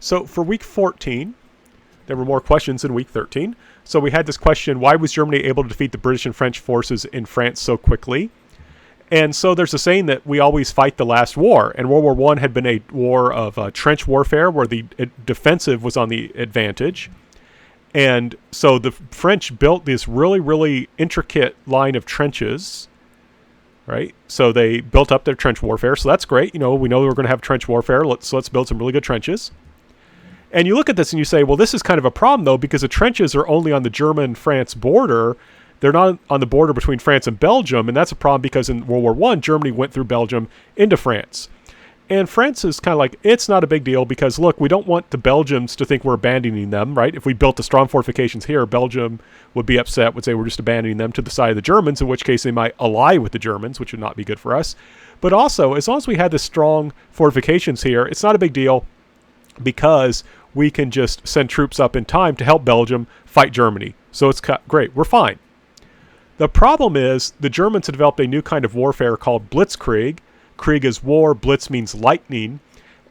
So for week 14, there were more questions in week 13. So we had this question, why was Germany able to defeat the British and French forces in France so quickly? And so there's a saying that we always fight the last war. And World War I had been a war of trench warfare where the defensive was on the advantage. And so the French built this really, really intricate line of trenches, right? So they built up their trench warfare. So that's great. We know we're going to have trench warfare. Let's build some really good trenches. And you look at this and you say, well, this is kind of a problem, though, because the trenches are only on the German-France border. They're not on the border between France and Belgium. And that's a problem because in World War I, Germany went through Belgium into France. And France is kind of like, it's not a big deal because, look, we don't want the Belgians to think we're abandoning them, right? If we built the strong fortifications here, Belgium would be upset, would say we're just abandoning them to the side of the Germans, in which case they might ally with the Germans, which would not be good for us. But also, as long as we had the strong fortifications here, it's not a big deal because we can just send troops up in time to help Belgium fight Germany. So it's great. We're fine. The problem is the Germans have developed a new kind of warfare called blitzkrieg. Krieg is war, blitz means lightning,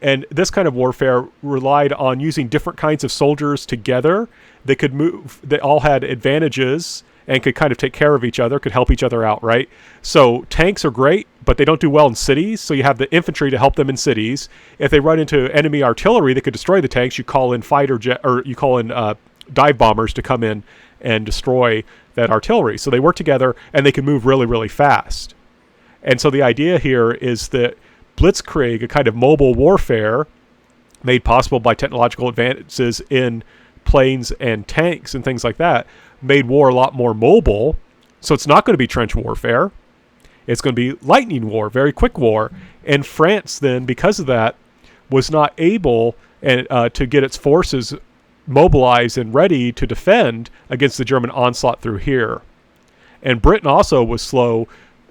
and this kind of warfare relied on using different kinds of soldiers together. They could move, they all had advantages and could kind of take care of each other, could help each other out, right? So tanks are great, but they don't do well in cities, so you have the infantry to help them in cities. If they run into enemy artillery that could destroy the tanks, you call in fighter jet, or you call in dive bombers to come in and destroy that artillery. So they work together, and they can move really, really fast. And so the idea here is that blitzkrieg, a kind of mobile warfare made possible by technological advances in planes and tanks and things like that, made war a lot more mobile. So it's not going to be trench warfare. It's going to be lightning war, very quick war. And France then, because of that, was not able to get its forces mobilized and ready to defend against the German onslaught through here. And Britain also was slow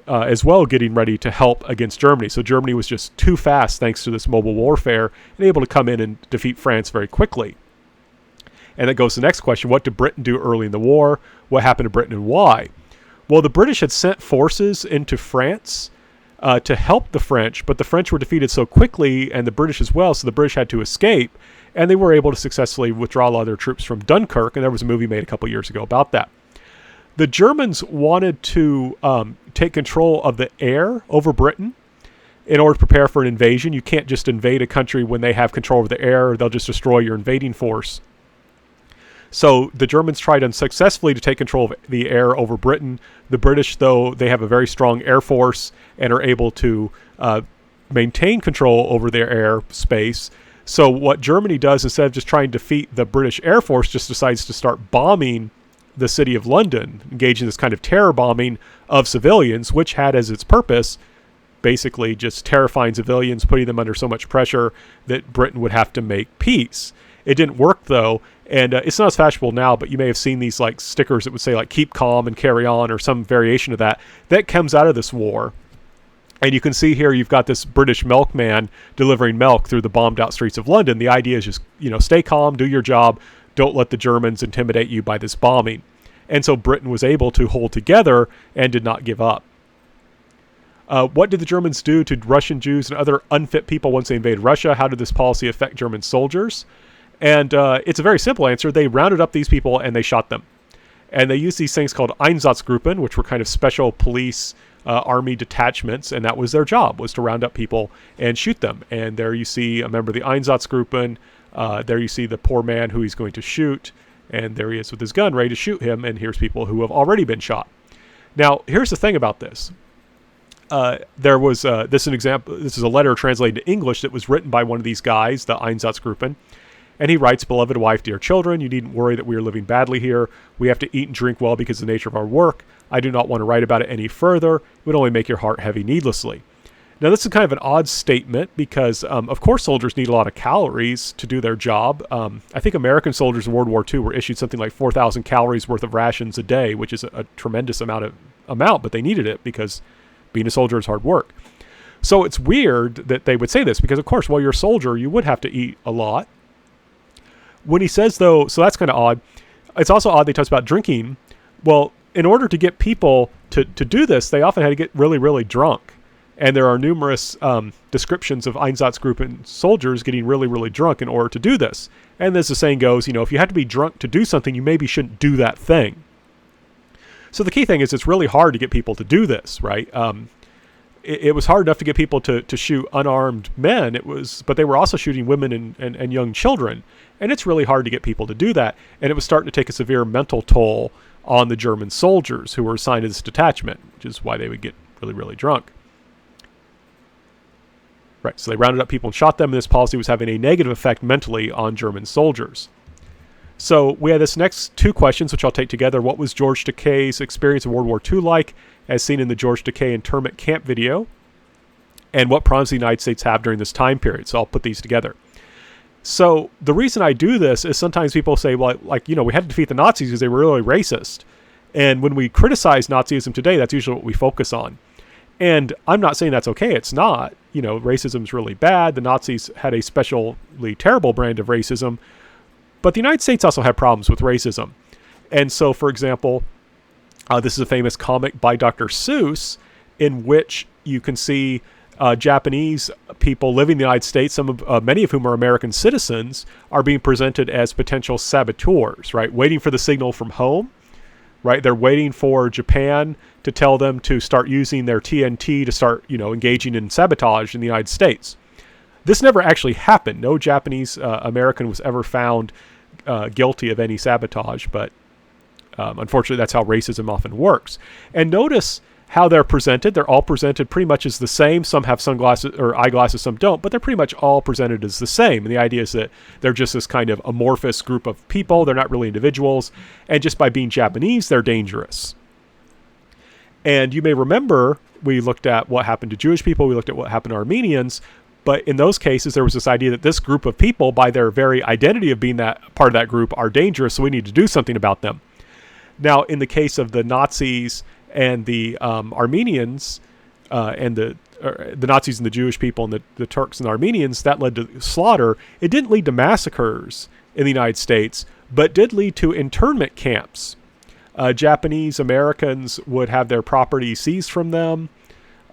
as well getting ready to help against Germany. So Germany was just too fast thanks to this mobile warfare and able to come in and defeat France very quickly. And that goes to the next question. What did Britain do early in the war? What happened to Britain and why? Well, the British had sent forces into France to help the French, but the French were defeated so quickly, and the British as well, so the British had to escape, and they were able to successfully withdraw a lot of their troops from Dunkirk, and there was a movie made a couple years ago about that. The Germans wanted to take control of the air over Britain in order to prepare for an invasion. You can't just invade a country when they have control over the air. They'll just destroy your invading force. So the Germans tried unsuccessfully to take control of the air over Britain. The British, though, they have a very strong air force and are able to maintain control over their airspace. So what Germany does, instead of just trying to defeat the British Air Force, just decides to start bombing the city of London, engaging this kind of terror bombing of civilians, which had as its purpose basically just terrifying civilians, putting them under so much pressure that Britain would have to make peace. It didn't work, though, and it's not as fashionable now, but you may have seen these like stickers that would say like keep calm and carry on, or some variation of that. That comes out of this war. And you can see here you've got this British milkman delivering milk through the bombed out streets of London. The idea is just, stay calm, do your job, don't let the Germans intimidate you by this bombing. And so Britain was able to hold together and did not give up. What did the Germans do to Russian Jews and other unfit people once they invaded Russia? How did this policy affect German soldiers? And it's a very simple answer. They rounded up these people and they shot them. And they used these things called Einsatzgruppen, which were kind of special police army detachments, and that was their job, was to round up people and shoot them. And there you see a member of the Einsatzgruppen. There you see the poor man who he's going to shoot, and there he is with his gun ready to shoot him, and here's people who have already been shot. Now, here's the thing about this. There was this is an example. This is a letter translated to English that was written by one of these guys, the Einsatzgruppen. And he writes, "Beloved wife, dear children, you needn't worry that we are living badly here. We have to eat and drink well because of the nature of our work. I do not want to write about it any further. It would only make your heart heavy needlessly." Now, this is kind of an odd statement because, of course, soldiers need a lot of calories to do their job. I think American soldiers in World War II were issued something like 4,000 calories worth of rations a day, which is a tremendous amount, but they needed it because being a soldier is hard work. So it's weird that they would say this because, of course, while you're a soldier, you would have to eat a lot. When he says, though, so that's kind of odd. It's also odd they talks about drinking. Well, in order to get people to do this, they often had to get really, really drunk. And there are numerous descriptions of Einsatzgruppen soldiers getting really, really drunk in order to do this. And as the saying goes, if you have to be drunk to do something, you maybe shouldn't do that thing. So the key thing is it's really hard to get people to do this, right? It was hard enough to get people to shoot unarmed men. But they were also shooting women and young children. And it's really hard to get people to do that. And it was starting to take a severe mental toll on the German soldiers who were assigned to this detachment, which is why they would get really, really drunk. Right, so they rounded up people and shot them, and this policy was having a negative effect mentally on German soldiers. So we had this next two questions, which I'll take together. What was George Takei's experience in World War II like, as seen in the George Takei internment camp video? And what problems the United States have during this time period? So I'll put these together. So the reason I do this is sometimes people say, well, we had to defeat the Nazis because they were really racist. And when we criticize Nazism today, that's usually what we focus on. And I'm not saying that's okay. It's not. Racism is really bad. The Nazis had a especially terrible brand of racism. But the United States also had problems with racism. And so, for example, this is a famous comic by Dr. Seuss in which you can see Japanese people living in the United States, many of whom are American citizens, are being presented as potential saboteurs, right? Waiting for the signal from home. Right, they're waiting for Japan to tell them to start using their TNT to start, engaging in sabotage in the United States. This never actually happened. No Japanese American was ever found guilty of any sabotage, but unfortunately, that's how racism often works. And notice how they're presented. They're all presented pretty much as the same. Some have sunglasses or eyeglasses, some don't, but they're pretty much all presented as the same. And the idea is that they're just this kind of amorphous group of people. They're not really individuals. And just by being Japanese, they're dangerous. And you may remember we looked at what happened to Jewish people. We looked at what happened to Armenians. But in those cases, there was this idea that this group of people, by their very identity of being that part of that group, are dangerous. So we need to do something about them. Now, in the case of the Nazis and the Armenians and the Nazis and the Jewish people and the Turks and the Armenians, that led to slaughter. It didn't lead to massacres in the United States, but did lead to internment camps. Japanese Americans would have their property seized from them.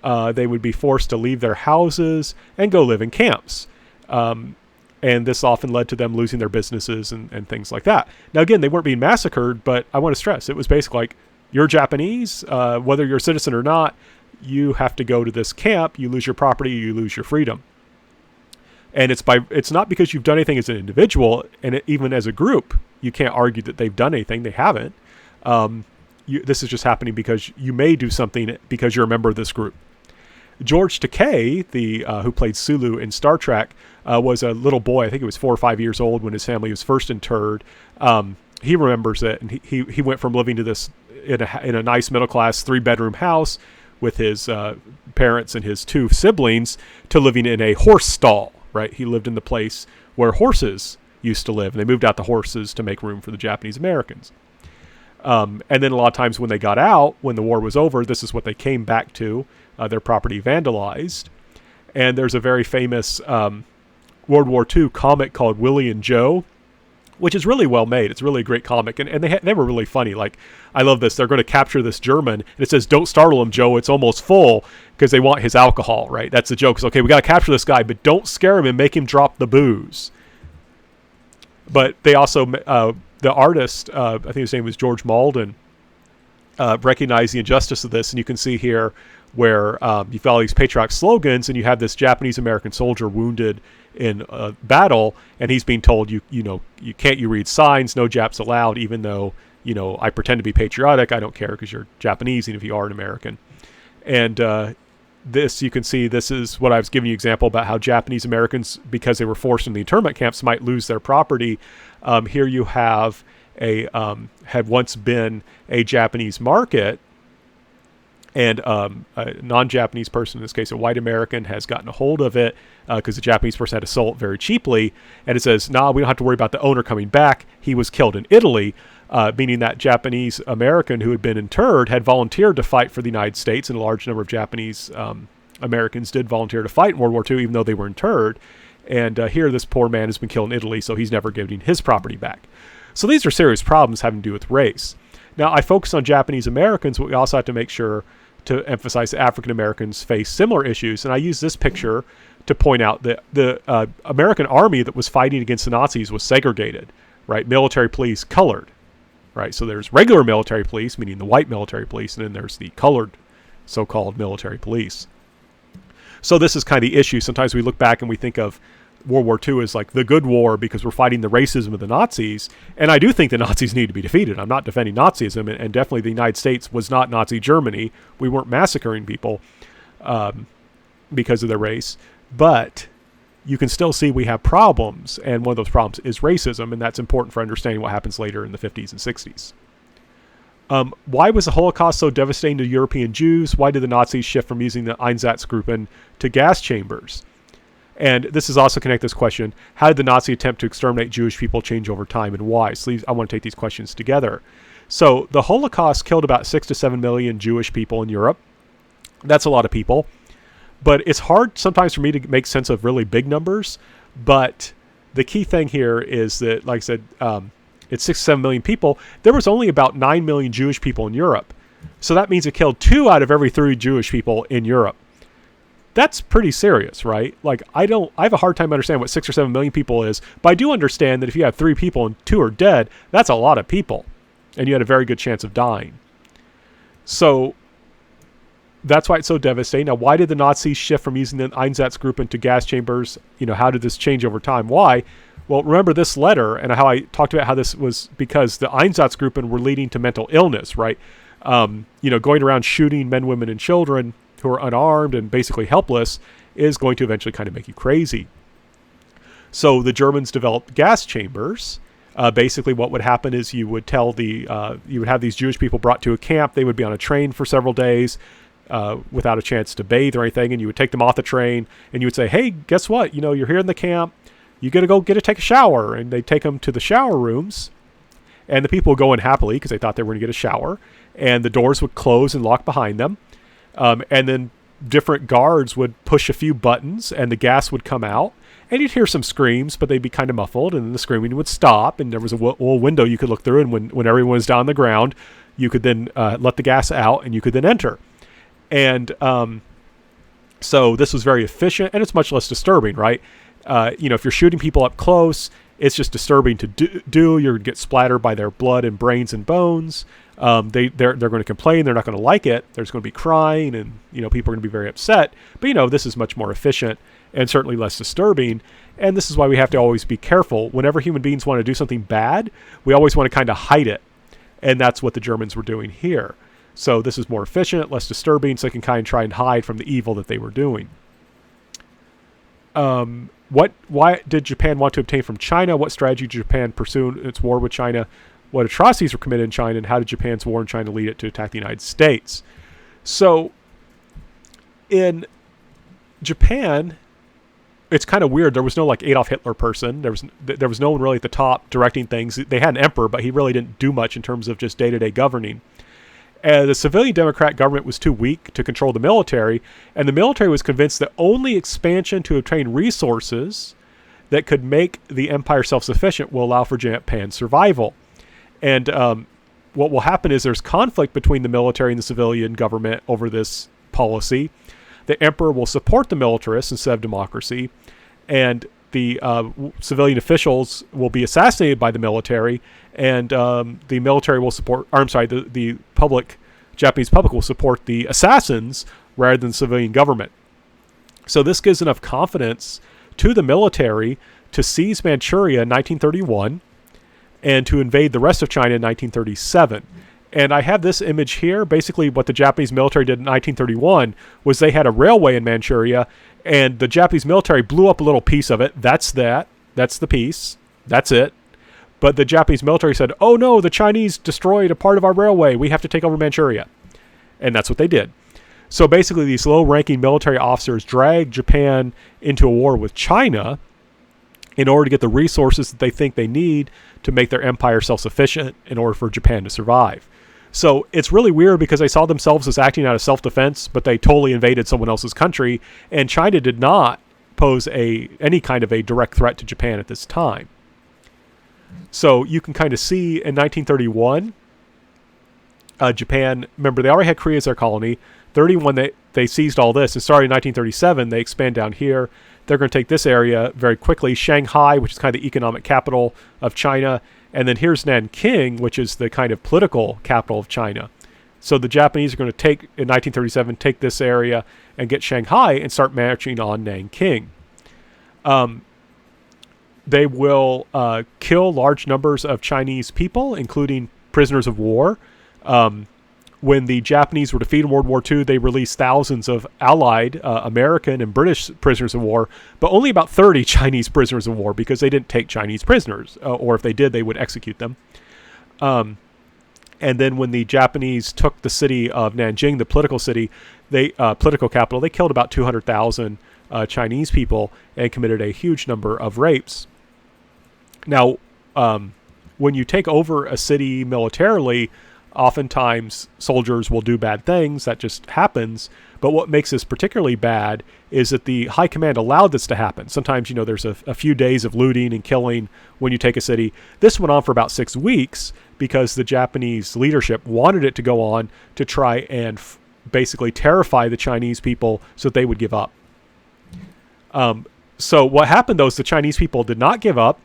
They would be forced to leave their houses and go live in camps. And this often led to them losing their businesses and things like that. Now, again, they weren't being massacred, but I want to stress, it was basically like, you're Japanese, whether you're a citizen or not, you have to go to this camp, you lose your property, you lose your freedom. And it's not because you've done anything as an individual, and even as a group, you can't argue that they've done anything, they haven't. This is just happening because you may do something because you're a member of this group. George Takei, who played Sulu in Star Trek, was a little boy. I think he was 4 or 5 years old when his family was first interred. He remembers it, and he went from living to this in a nice middle-class 3-bedroom house with his parents and his 2 siblings to living in a horse stall, right? He lived in the place where horses used to live, and they moved out the horses to make room for the Japanese Americans. And then a lot of times when they got out, when the war was over, this is what they came back to, their property vandalized. And there's a very famous World War II comic called Willie and Joe, which is really well made. It's really a great comic. And they were really funny. Like, I love this. They're going to capture this German. And it says, don't startle him, Joe. It's almost full, because they want his alcohol, right? That's the joke. It's, okay, we got to capture this guy, but don't scare him and make him drop the booze. But they also, the artist, I think his name was George Malden, recognized the injustice of this. And you can see here where you've got all these patriotic slogans, and you have this Japanese-American soldier wounded in battle, and he's being told, you read signs, no Japs allowed, even though, I pretend to be patriotic, I don't care because you're Japanese, even if you are an American. And this, you can see, this is what I was giving you example about how Japanese Americans, because they were forced in the internment camps, might lose their property. Here you have had once been a Japanese market, and a non-Japanese person, in this case a white American, has gotten a hold of it because the Japanese person had to sell it very cheaply. And it says, we don't have to worry about the owner coming back. He was killed in Italy, meaning that Japanese American who had been interred had volunteered to fight for the United States, and a large number of Japanese Americans did volunteer to fight in World War II, even though they were interred. And here this poor man has been killed in Italy, so he's never getting his property back. So these are serious problems having to do with race. Now, I focus on Japanese Americans, but we also have to make sure to emphasize that African Americans face similar issues. And I use this picture to point out that the American army that was fighting against the Nazis was segregated, right? Military police colored, right? So there's regular military police, meaning the white military police, and then there's the colored so-called military police. So this is kind of the issue. Sometimes we look back and we think of World War II as like the good war because we're fighting the racism of the Nazis. And I do think the Nazis need to be defeated. I'm not defending Nazism, and definitely the United States was not Nazi Germany. We weren't massacring people because of their race. But you can still see we have problems, and one of those problems is racism, and that's important for understanding what happens later in the 50s and 60s. Why was the Holocaust so devastating to European Jews? Why did the Nazis shift from using the Einsatzgruppen to gas chambers? And this is also connected to this question: how did the Nazi attempt to exterminate Jewish people change over time, and why? So I want to take these questions together. So the Holocaust killed about 6 to 7 million Jewish people in Europe. That's a lot of people. But it's hard sometimes for me to make sense of really big numbers. But the key thing here is that, like I said, it's 6 to 7 million people. There was only about 9 million Jewish people in Europe. So that means it killed 2 out of every 3 Jewish people in Europe. That's pretty serious, right? Like, I have a hard time understanding what 6 or 7 million people is. But I do understand that if you have 3 people and 2 are dead, that's a lot of people. And you had a very good chance of dying. So that's why it's so devastating. Now, why did the Nazis shift from using the Einsatzgruppen to gas chambers? How did this change over time? Why? Well, remember this letter and how I talked about how this was because the Einsatzgruppen were leading to mental illness, right? Going around shooting men, women, and children who are unarmed and basically helpless is going to eventually kind of make you crazy. So the Germans developed gas chambers. Basically, what would happen is you would have these Jewish people brought to a camp. They would be on a train for several days. Without a chance to bathe or anything, and you would take them off the train, and you would say, hey, guess what? You're here in the camp. You got to go take a shower. And they take them to the shower rooms, and the people would go in happily because they thought they were going to get a shower, and the doors would close and lock behind them. And then different guards would push a few buttons, and the gas would come out, and you'd hear some screams, but they'd be kind of muffled, and then the screaming would stop, and there was a little window you could look through, and when everyone was down on the ground, you could then let the gas out, and you could then enter. And so this was very efficient, and it's much less disturbing, right? If you're shooting people up close, it's just disturbing to do. You're going to get splattered by their blood and brains and bones. They're going to complain. They're not going to like it. There's going to be crying, and people are going to be very upset. But this is much more efficient and certainly less disturbing. And this is why we have to always be careful. Whenever human beings want to do something bad, we always want to kind of hide it, and that's what the Germans were doing here. So this is more efficient, less disturbing, so they can kind of try and hide from the evil that they were doing. Why did Japan want to obtain from China? What strategy did Japan pursue in its war with China? What atrocities were committed in China, and how did Japan's war in China lead it to attack the United States? So in Japan, it's kind of weird. There was no like Adolf Hitler person. There was no one really at the top directing things. They had an emperor, but he really didn't do much in terms of just day-to-day governing. The civilian democrat government was too weak to control the military, and the military was convinced that only expansion to obtain resources that could make the empire self-sufficient will allow for Japan's survival. And what will happen is there's conflict between the military and the civilian government over this policy. The emperor will support the militarists instead of democracy, and the civilian officials will be assassinated by the military, and the military will support, the Japanese public will support the assassins rather than the civilian government. So this gives enough confidence to the military to seize Manchuria in 1931 and to invade the rest of China in 1937. And I have this image here. Basically, what the Japanese military did in 1931 was they had a railway in Manchuria, and the Japanese military blew up a little piece of it. That's the piece. That's it. But the Japanese military said, oh no, the Chinese destroyed a part of our railway. We have to take over Manchuria. And that's what they did. So basically, these low-ranking military officers dragged Japan into a war with China in order to get the resources that they think they need to make their empire self-sufficient in order for Japan to survive. So it's really weird because they saw themselves as acting out of self-defense, but they totally invaded someone else's country, and China did not pose any kind of a direct threat to Japan at this time. So you can kind of see in 1931, Japan, remember they already had Korea as their colony. 31, they seized all this. And starting in 1937, they expand down here. They're going to take this area very quickly. Shanghai, which is kind of the economic capital of China. And then here's Nanking, which is the kind of political capital of China. So the Japanese are going to take, in 1937, take this area and get Shanghai and start marching on Nanking. They will kill large numbers of Chinese people, including prisoners of war. When the Japanese were defeated in World War II, they released thousands of Allied, American, and British prisoners of war, but only about 30 Chinese prisoners of war because they didn't take Chinese prisoners, or if they did, they would execute them. And then when the Japanese took the city of Nanjing, the political city, political capital, they killed about 200,000 Chinese people and committed a huge number of rapes. Now, when you take over a city militarily, oftentimes soldiers will do bad things. That just happens. But what makes this particularly bad is that the high command allowed this to happen. Sometimes, there's a few days of looting and killing when you take a city. This went on for about 6 weeks because the Japanese leadership wanted it to go on to try and basically terrify the Chinese people so that they would give up. So what happened, though, is the Chinese people did not give up.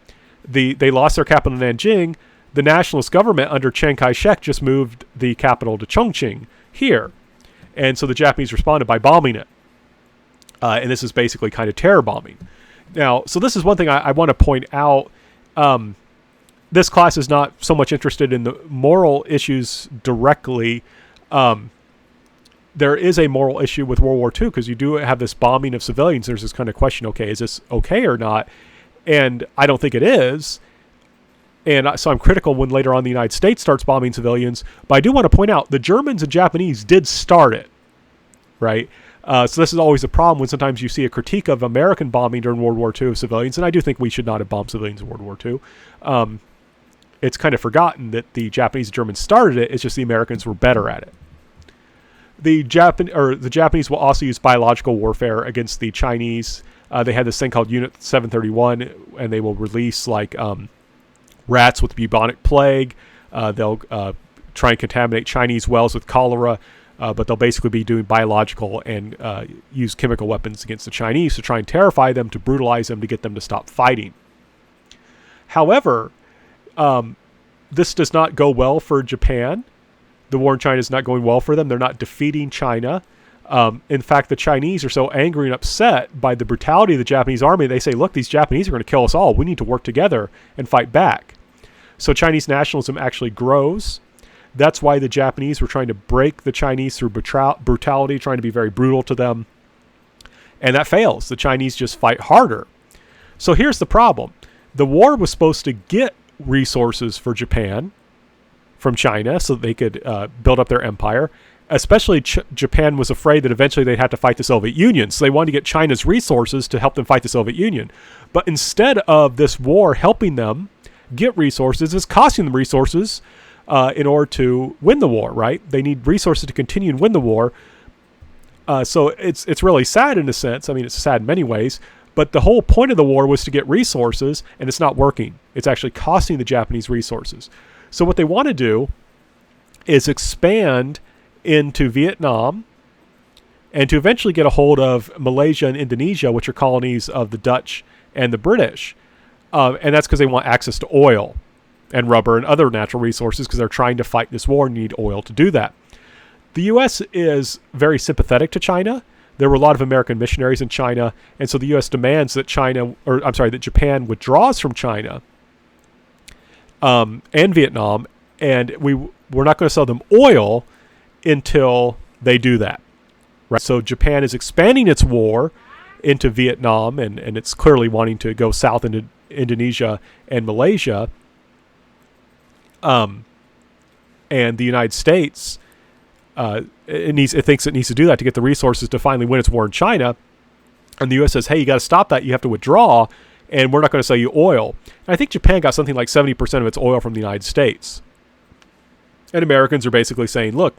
They lost their capital in Nanjing. The nationalist government under Chiang Kai-shek just moved the capital to Chongqing here. And so the Japanese responded by bombing it. And this is basically kind of terror bombing. Now, so this is one thing I want to point out. This class is not so much interested in the moral issues directly. There is a moral issue with World War II because you do have this bombing of civilians. There's this kind of question, okay, is this okay or not? And I don't think it is. And so I'm critical when later on the United States starts bombing civilians. But I do want to point out the Germans and Japanese did start it, right? So this is always a problem when sometimes you see a critique of American bombing during World War II of civilians. And I do think we should not have bombed civilians in World War II. It's kind of forgotten that the Japanese and Germans started it. It's just the Americans were better at it. The Japanese will also use biological warfare against the Chinese. They had this thing called Unit 731, and they will release rats with bubonic plague. They'll try and contaminate Chinese wells with cholera, but they'll basically be doing biological and use chemical weapons against the Chinese to try and terrify them, to brutalize them, to get them to stop fighting. However, this does not go well for Japan. The war in China is not going well for them. They're not defeating China. In fact, the Chinese are so angry and upset by the brutality of the Japanese army, they say, look, these Japanese are going to kill us all. We need to work together and fight back. So Chinese nationalism actually grows. That's why the Japanese were trying to break the Chinese through brutality, trying to be very brutal to them. And that fails. The Chinese just fight harder. So here's the problem. The war was supposed to get resources for Japan from China so that they could build up their empire. Especially Japan was afraid that eventually they'd have to fight the Soviet Union. So they wanted to get China's resources to help them fight the Soviet Union. But instead of this war helping them get resources, it's costing them resources in order to win the war, right? They need resources to continue and win the war. So it's really sad in a sense. I mean, it's sad in many ways. But the whole point of the war was to get resources, and it's not working. It's actually costing the Japanese resources. So what they want to do is expand into Vietnam and to eventually get a hold of Malaysia and Indonesia, which are colonies of the Dutch and the British. And that's because they want access to oil and rubber and other natural resources because they're trying to fight this war and need oil to do that. The U.S. is very sympathetic to China. There were a lot of American missionaries in China, and so the U.S. demands that that Japan withdraws from China and Vietnam, and we're not going to sell them oil until they do that. Right? So Japan is expanding its war into Vietnam, and it's clearly wanting to go south into Indonesia and Malaysia. And the United States it thinks it needs to do that to get the resources to finally win its war in China. And the U.S. says, hey, you got to stop that. You have to withdraw, and we're not going to sell you oil. And I think Japan got something like 70% of its oil from the United States. And Americans are basically saying, look,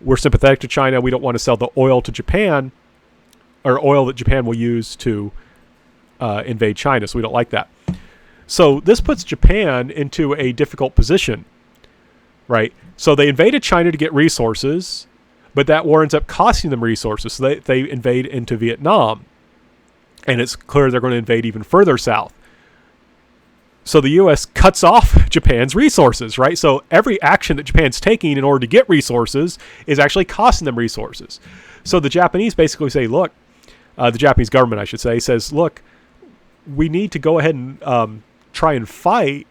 we're sympathetic to China. We don't want to sell the oil to Japan, or oil that Japan will use to invade China. So we don't like that. So this puts Japan into a difficult position, right? So they invaded China to get resources, But that war ends up costing them resources. So they invade into Vietnam. And it's clear they're going to invade even further south. So the U.S. cuts off Japan's resources, right? So every action that Japan's taking in order to get resources is actually costing them resources. So the Japanese basically say, look, the Japanese government, I should say, says, look, we need to go ahead and try and fight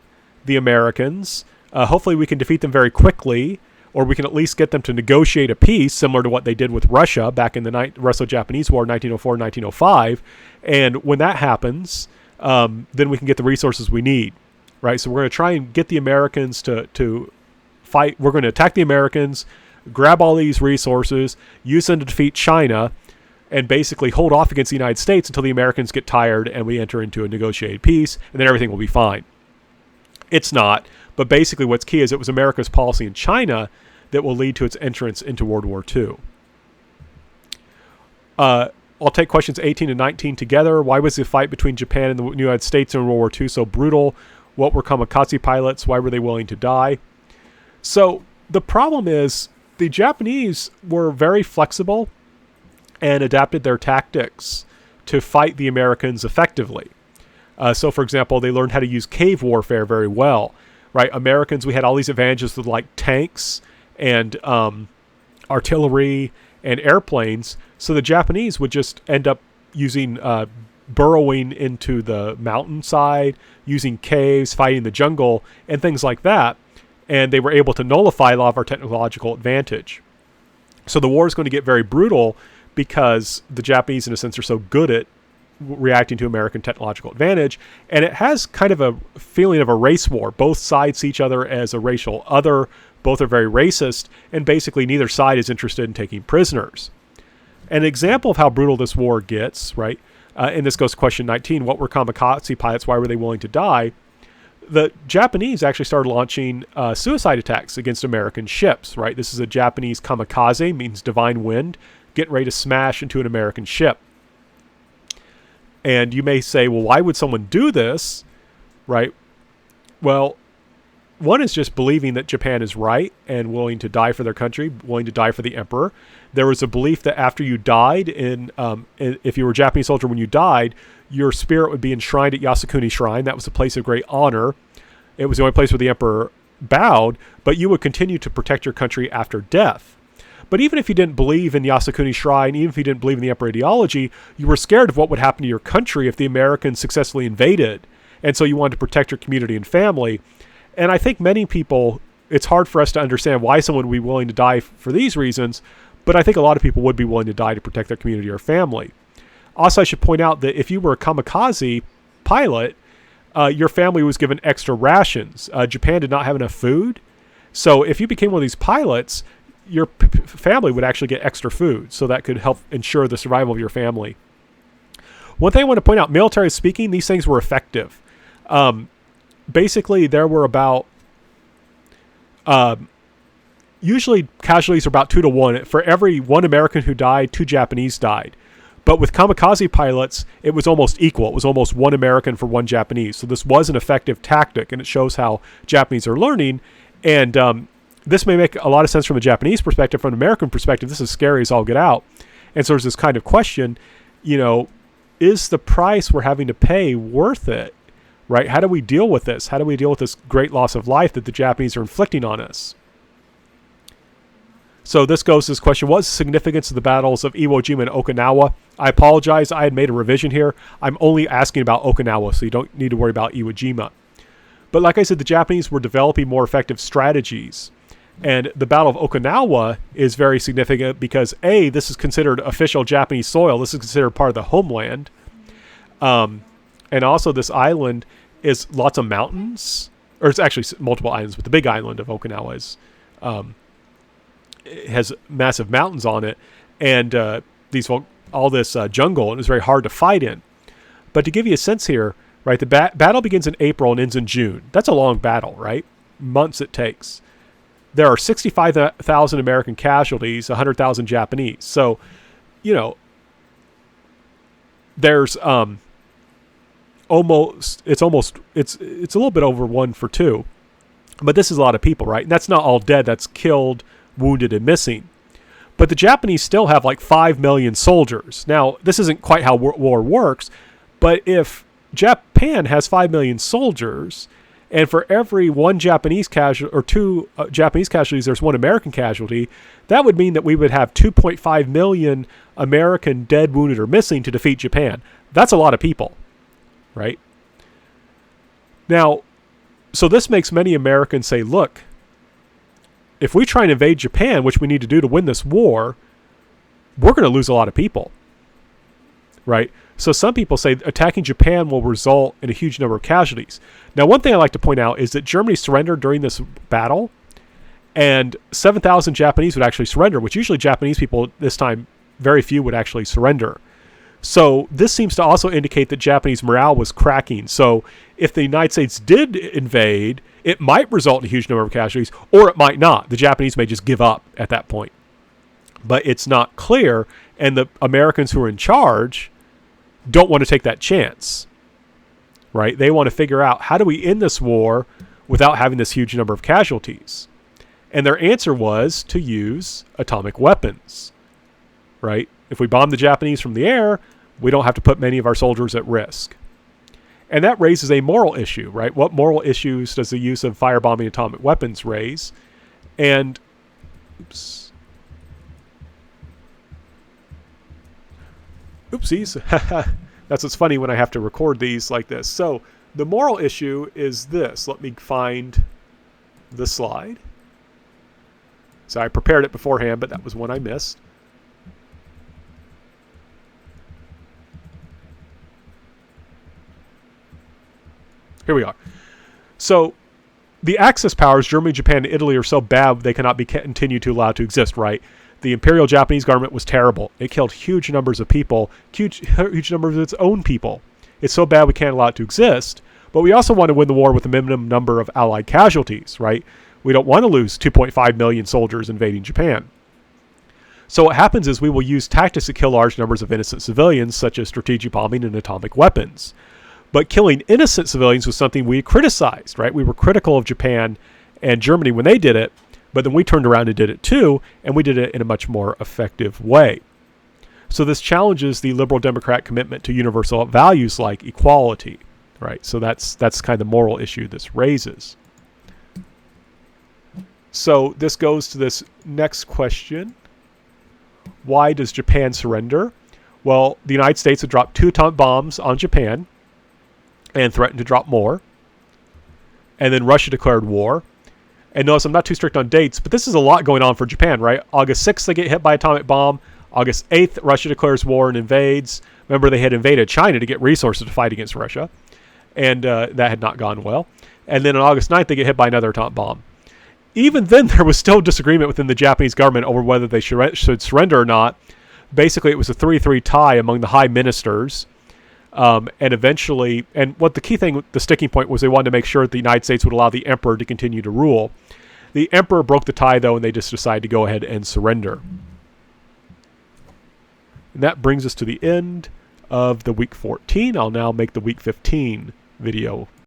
the Americans. Hopefully we can defeat them very quickly, or we can at least get them to negotiate a peace similar to what they did with Russia back in the Russo-Japanese War, 1904, 1905. And when that happens, then we can get the resources we need, right? So we're going to try and get the Americans to fight. We're going to attack the Americans, grab all these resources, use them to defeat China, and basically hold off against the United States until the Americans get tired and we enter into a negotiated peace, and then everything will be fine. It's not. But basically what's key is it was America's policy in China that will lead to its entrance into World War II. I'll take questions 18 and 19 together. Why was the fight between Japan and the United States in World War II so brutal? What were kamikaze pilots? Why were they willing to die? So the problem is the Japanese were very flexible and adapted their tactics to fight the Americans effectively. So, for example, they learned how to use cave warfare very well. Right, Americans, we had all these advantages with like tanks and artillery and airplanes. So the Japanese would just end up using burrowing into the mountainside, using caves, fighting the jungle, and things like that. And they were able to nullify a lot of our technological advantage. So the war is going to get very brutal because the Japanese, in a sense, are so good at reacting to American technological advantage, and it has kind of a feeling of a race war. Both sides see each other as a racial other, both are very racist, and basically neither side is interested in taking prisoners. An example of how brutal this war gets, right, and this goes to question 19, what were kamikaze pilots, why were they willing to die? The Japanese actually started launching suicide attacks against American ships, right? This is a Japanese kamikaze, means divine wind, getting ready to smash into an American ship. And you may say, well, why would someone do this, right? Well, one is just believing that Japan is right and willing to die for their country, willing to die for the emperor. There was a belief that after you died, if you were a Japanese soldier when you died, your spirit would be enshrined at Yasukuni Shrine. That was a place of great honor. It was the only place where the emperor bowed, but you would continue to protect your country after death. But even if you didn't believe in Yasukuni Shrine, even if you didn't believe in the emperor ideology, you were scared of what would happen to your country if the Americans successfully invaded. And so you wanted to protect your community and family. And I think many people, it's hard for us to understand why someone would be willing to die for these reasons, but I think a lot of people would be willing to die to protect their community or family. Also, I should point out that if you were a kamikaze pilot, your family was given extra rations. Japan did not have enough food. So if you became one of these pilots, your family would actually get extra food, so that could help ensure the survival of your family. One thing I want to point out, military speaking, these things were effective. Basically, there were about, usually casualties are about 2 to 1. For every one American who died, 2 Japanese died. But with kamikaze pilots, it was almost equal. It was almost 1 American for 1 Japanese. So this was an effective tactic, and it shows how Japanese are learning. And this may make a lot of sense from a Japanese perspective. From an American perspective, this is scary as all get out. And so there's this kind of question, is the price we're having to pay worth it, right? How do we deal with this? How do we deal with this great loss of life that the Japanese are inflicting on us? So this goes to this question, what is the significance of the battles of Iwo Jima and Okinawa? I apologize, I had made a revision here. I'm only asking about Okinawa, so you don't need to worry about Iwo Jima. But like I said, the Japanese were developing more effective strategies. And the Battle of Okinawa is very significant because, A, this is considered official Japanese soil. This is considered part of the homeland. And also this island is lots of mountains. Or it's actually multiple islands, but the big island of Okinawa is, it has massive mountains on it. And all this jungle, and it's very hard to fight in. But to give you a sense here, right, the battle begins in April and ends in June. That's a long battle, right? Months it takes. There are 65,000 American casualties, 100,000 Japanese. So, there's it's a little bit over 1 for 2. But this is a lot of people, right? And that's not all dead. That's killed, wounded, and missing. But the Japanese still have like 5 million soldiers. Now, this isn't quite how war works, but if Japan has 5 million soldiers, and for every one Japanese casualty or two Japanese casualties, there's one American casualty, that would mean that we would have 2.5 million American dead, wounded, or missing to defeat Japan. That's a lot of people, right? Now, so this makes many Americans say, look, if we try and invade Japan, which we need to do to win this war, we're going to lose a lot of people, right? So some people say attacking Japan will result in a huge number of casualties. Now, one thing I like to point out is that Germany surrendered during this battle, and 7,000 Japanese would actually surrender, which usually Japanese people this time, very few would actually surrender. So this seems to also indicate that Japanese morale was cracking. So if the United States did invade, it might result in a huge number of casualties, or it might not. The Japanese may just give up at that point. But it's not clear, and the Americans who are in charge don't want to take that chance, right? They want to figure out, how do we end this war without having this huge number of casualties? And their answer was to use atomic weapons, right? If we bomb the Japanese from the air, we don't have to put many of our soldiers at risk. And that raises a moral issue, right? What moral issues does the use of firebombing atomic weapons raise? And, oopsies. That's what's funny when I have to record these like this. So the moral issue is this. Let me find the slide. So I prepared it beforehand, but that was one I missed. Here we are. So the Axis powers, Germany, Japan, and Italy, are so bad they cannot be continued to allow to exist, right? The Imperial Japanese government was terrible. It killed huge numbers of people, huge numbers of its own people. It's so bad we can't allow it to exist. But we also want to win the war with a minimum number of Allied casualties, right? We don't want to lose 2.5 million soldiers invading Japan. So what happens is we will use tactics to kill large numbers of innocent civilians, such as strategic bombing and atomic weapons. But killing innocent civilians was something we criticized, right? We were critical of Japan and Germany when they did it, but then we turned around and did it too, and we did it in a much more effective way. So this challenges the liberal Democrat commitment to universal values like equality, right? So that's kind of the moral issue this raises. So this goes to this next question. Why does Japan surrender? Well, the United States had dropped 2 atomic bombs on Japan and threatened to drop more. And then Russia declared war. And notice I'm not too strict on dates, but this is a lot going on for Japan, right? August 6th, they get hit by atomic bomb. August 8th, Russia declares war and invades. Remember, they had invaded China to get resources to fight against Russia. And that had not gone well. And then on August 9th, they get hit by another atomic bomb. Even then, there was still disagreement within the Japanese government over whether they should surrender or not. Basically, it was a 3-3 tie among the high ministers. And eventually, and what the key thing, the sticking point was, they wanted to make sure that the United States would allow the emperor to continue to rule. The emperor broke the tie, though, and they just decided to go ahead and surrender. And that brings us to the end of the week 14. I'll now make the week 15 video.